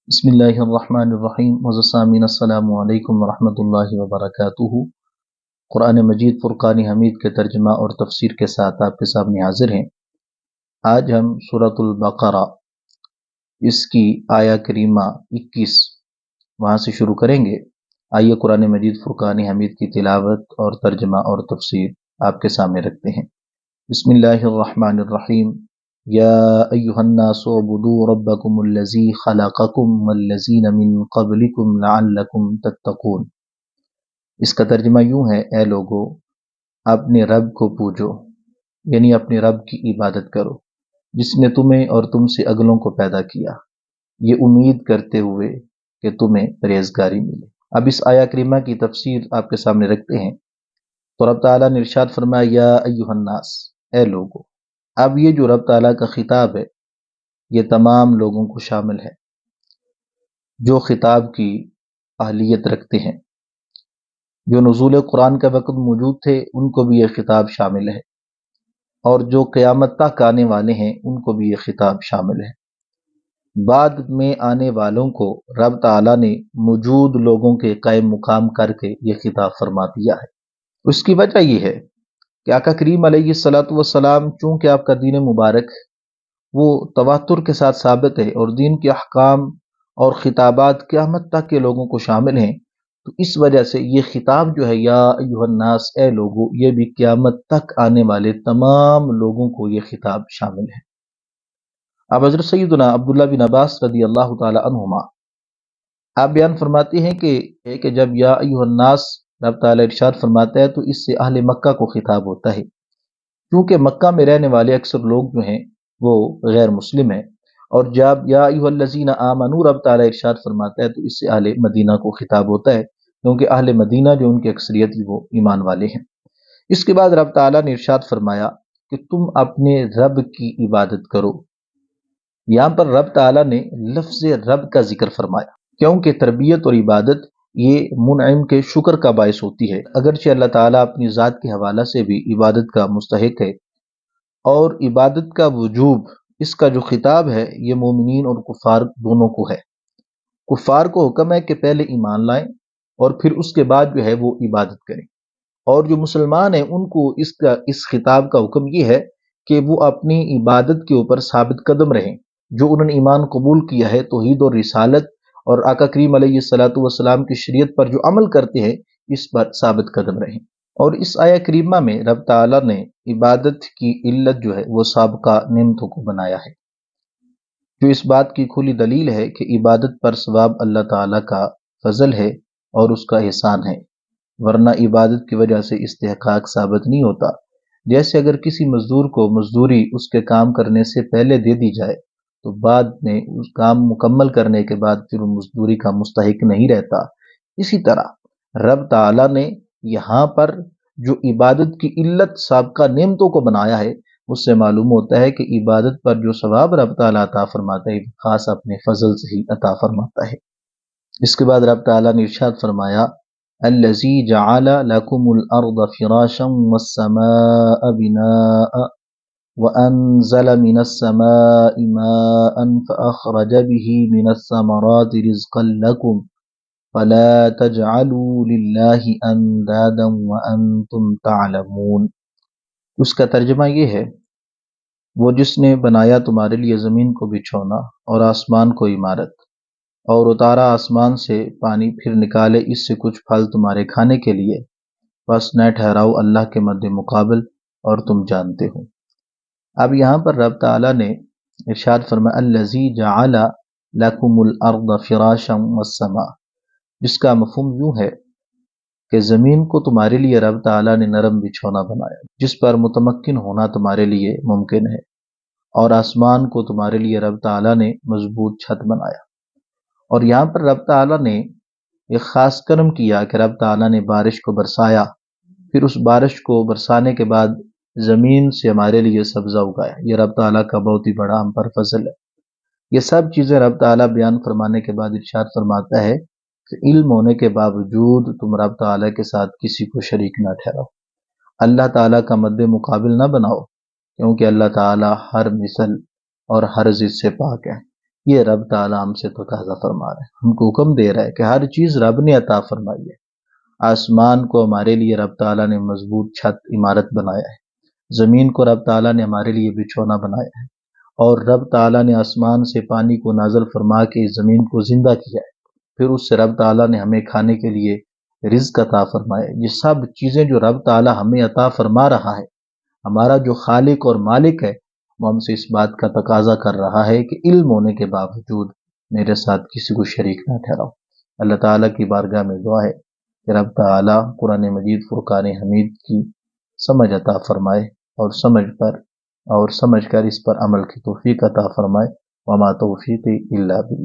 بسم اللہ الرحمن الرحیم معزز سامعین السلام علیکم ورحمۃ اللہ وبرکاتہ۔ قرآن مجید فرقان حمید کے ترجمہ اور تفسیر کے ساتھ آپ کے سامنے حاضر ہیں۔ آج ہم سورۃ البقرہ اس کی آیہ کریمہ 21 وہاں سے شروع کریں گے۔ آئیے قرآن مجید فرقان حمید کی تلاوت اور ترجمہ اور تفسیر آپ کے سامنے رکھتے ہیں۔ بسم اللہ الرحمن الرحیم۔ یا ایہا الناس اعبدوا ربکم الذی خلقکم والذین من قبلکم لعلکم تتقون۔ اس کا ترجمہ یوں ہے، اے لوگو اپنے رب کو پوجو، یعنی اپنے رب کی عبادت کرو جس نے تمہیں اور تم سے اگلوں کو پیدا کیا، یہ امید کرتے ہوئے کہ تمہیں پرہیزگاری ملے۔ اب اس آیہ کریمہ کی تفسیر آپ کے سامنے رکھتے ہیں۔ تو رب تعالیٰ نے ارشاد فرمایا، یا ایہا الناس، اے لوگو۔ اب یہ جو رب تعالیٰ کا خطاب ہے یہ تمام لوگوں کو شامل ہے جو خطاب کی اہلیت رکھتے ہیں۔ جو نزول قرآن کا وقت موجود تھے ان کو بھی یہ خطاب شامل ہے، اور جو قیامت تک آنے والے ہیں ان کو بھی یہ خطاب شامل ہے۔ بعد میں آنے والوں کو رب تعالیٰ نے موجود لوگوں کے قائم مقام کر کے یہ خطاب فرما دیا ہے۔ اس کی وجہ یہ ہے کہ آقا کریم علیہ الصلاۃ والسلام چونکہ آپ کا دین مبارک وہ تواتر کے ساتھ ثابت ہے اور دین کے احکام اور خطابات قیامت تک کے لوگوں کو شامل ہیں، تو اس وجہ سے یہ خطاب جو ہے، یا ایھا الناس، اے لوگو، یہ بھی قیامت تک آنے والے تمام لوگوں کو یہ خطاب شامل ہے۔ اب حضرت سیدنا عبداللہ بن عباس رضی اللہ تعالی عنہما آپ بیان فرماتے ہیں کہ جب یا ایھا الناس رب تعالیٰ ارشاد فرماتا ہے تو اس سے اہل مکہ کو خطاب ہوتا ہے، کیونکہ مکہ میں رہنے والے اکثر لوگ جو ہیں وہ غیر مسلم ہیں، اور جب یا ایھا الذین آمنوا رب تعالیٰ ارشاد فرماتا ہے تو اس سے اہل مدینہ کو خطاب ہوتا ہے، کیونکہ اہل مدینہ جو ان کی اکثریت وہ ایمان والے ہیں۔ اس کے بعد رب تعالیٰ نے ارشاد فرمایا کہ تم اپنے رب کی عبادت کرو۔ یہاں پر رب تعالیٰ نے لفظ رب کا ذکر فرمایا، کیونکہ تربیت اور عبادت یہ منعم کے شکر کا باعث ہوتی ہے، اگرچہ اللہ تعالیٰ اپنی ذات کے حوالہ سے بھی عبادت کا مستحق ہے، اور عبادت کا وجوب، اس کا جو خطاب ہے یہ مومنین اور کفار دونوں کو ہے۔ کفار کو حکم ہے کہ پہلے ایمان لائیں اور پھر اس کے بعد جو ہے وہ عبادت کریں، اور جو مسلمان ہیں ان کو اس خطاب کا حکم یہ ہے کہ وہ اپنی عبادت کے اوپر ثابت قدم رہیں، جو انہوں نے ایمان قبول کیا ہے توحید اور رسالت اور آقا کریم علیہ الصلاۃ والسلام کی شریعت پر جو عمل کرتے ہیں اس پر ثابت قدم رہیں۔ اور اس آیہ کریمہ میں رب تعالیٰ نے عبادت کی علت جو ہے وہ سابقہ نعمتوں کو بنایا ہے، جو اس بات کی کھلی دلیل ہے کہ عبادت پر ثواب اللہ تعالیٰ کا فضل ہے اور اس کا احسان ہے، ورنہ عبادت کی وجہ سے استحقاق ثابت نہیں ہوتا۔ جیسے اگر کسی مزدور کو مزدوری اس کے کام کرنے سے پہلے دے دی جائے تو بعد میں اس کام مکمل کرنے کے بعد پھر وہ مزدوری کا مستحق نہیں رہتا، اسی طرح رب تعالیٰ نے یہاں پر جو عبادت کی علت سابقہ نعمتوں کو بنایا ہے اس سے معلوم ہوتا ہے کہ عبادت پر جو ثواب رب تعالیٰ عطا فرماتا ہے خاص اپنے فضل سے ہی عطا فرماتا ہے۔ اس کے بعد رب تعالیٰ نے ارشاد فرمایا، الذی جعل لکم الارض فراشا والسماء بناء وانزل من السماء ماء فاخرج به من الثمرات رزقا لکم فلا تجعلوا للہ اندادا وانتم تعلمون۔ اس کا ترجمہ یہ ہے، وہ جس نے بنایا تمہارے لیے زمین کو بچھونا اور آسمان کو عمارت، اور اتارا آسمان سے پانی پھر نکالے اس سے کچھ پھل تمہارے کھانے کے لیے، بس نہ ٹھہراؤ اللہ کے مد مقابل اور تم جانتے ہو۔ اب یہاں پر رب تعالیٰ نے ارشاد فرمایا، الذی جعل لکم الارض فراشا والسماء، جس کا مفہوم یوں ہے کہ زمین کو تمہارے لیے رب تعالیٰ نے نرم بچھونا بنایا جس پر متمکن ہونا تمہارے لیے ممکن ہے، اور آسمان کو تمہارے لیے رب تعالیٰ نے مضبوط چھت بنایا۔ اور یہاں پر رب تعالیٰ نے ایک خاص کرم کیا کہ رب تعالیٰ نے بارش کو برسایا، پھر اس بارش کو برسانے کے بعد زمین سے ہمارے لیے سبزہ اگایا۔ یہ رب تعالیٰ کا بہت ہی بڑا ہم پر فضل ہے۔ یہ سب چیزیں رب تعالیٰ بیان فرمانے کے بعد ارشاد فرماتا ہے کہ علم ہونے کے باوجود تم رب تعالیٰ کے ساتھ کسی کو شریک نہ ٹھہراؤ، اللہ تعالیٰ کا مد مقابل نہ بناؤ، کیونکہ اللہ تعالیٰ ہر مثل اور ہر ضد سے پاک ہے۔ یہ رب تعالیٰ ہم سے تقاضا فرما رہا ہے، ہم کو حکم دے رہا ہے کہ ہر چیز رب نے عطا فرمائی ہے۔ آسمان کو ہمارے لیے رب تعالیٰ نے مضبوط چھت عمارت بنایا ہے، زمین کو رب تعالیٰ نے ہمارے لیے بچھونا بنایا ہے، اور رب تعالیٰ نے آسمان سے پانی کو نازل فرما کے زمین کو زندہ کیا ہے، پھر اس سے رب تعالیٰ نے ہمیں کھانے کے لیے رزق عطا فرمایا ہے۔ یہ سب چیزیں جو رب تعالیٰ ہمیں عطا فرما رہا ہے، ہمارا جو خالق اور مالک ہے وہ ہم سے اس بات کا تقاضا کر رہا ہے کہ علم ہونے کے باوجود میرے ساتھ کسی کو شریک نہ ٹھہراؤ۔ اللہ تعالیٰ کی بارگاہ میں دعا ہے کہ رب تعالیٰ قرآن مجید فرقان حمید کی سمجھ عطا فرمائے، اور سمجھ کر اس پر عمل کی توفیق عطا فرمائے۔ وما توفیقی الا باللہ۔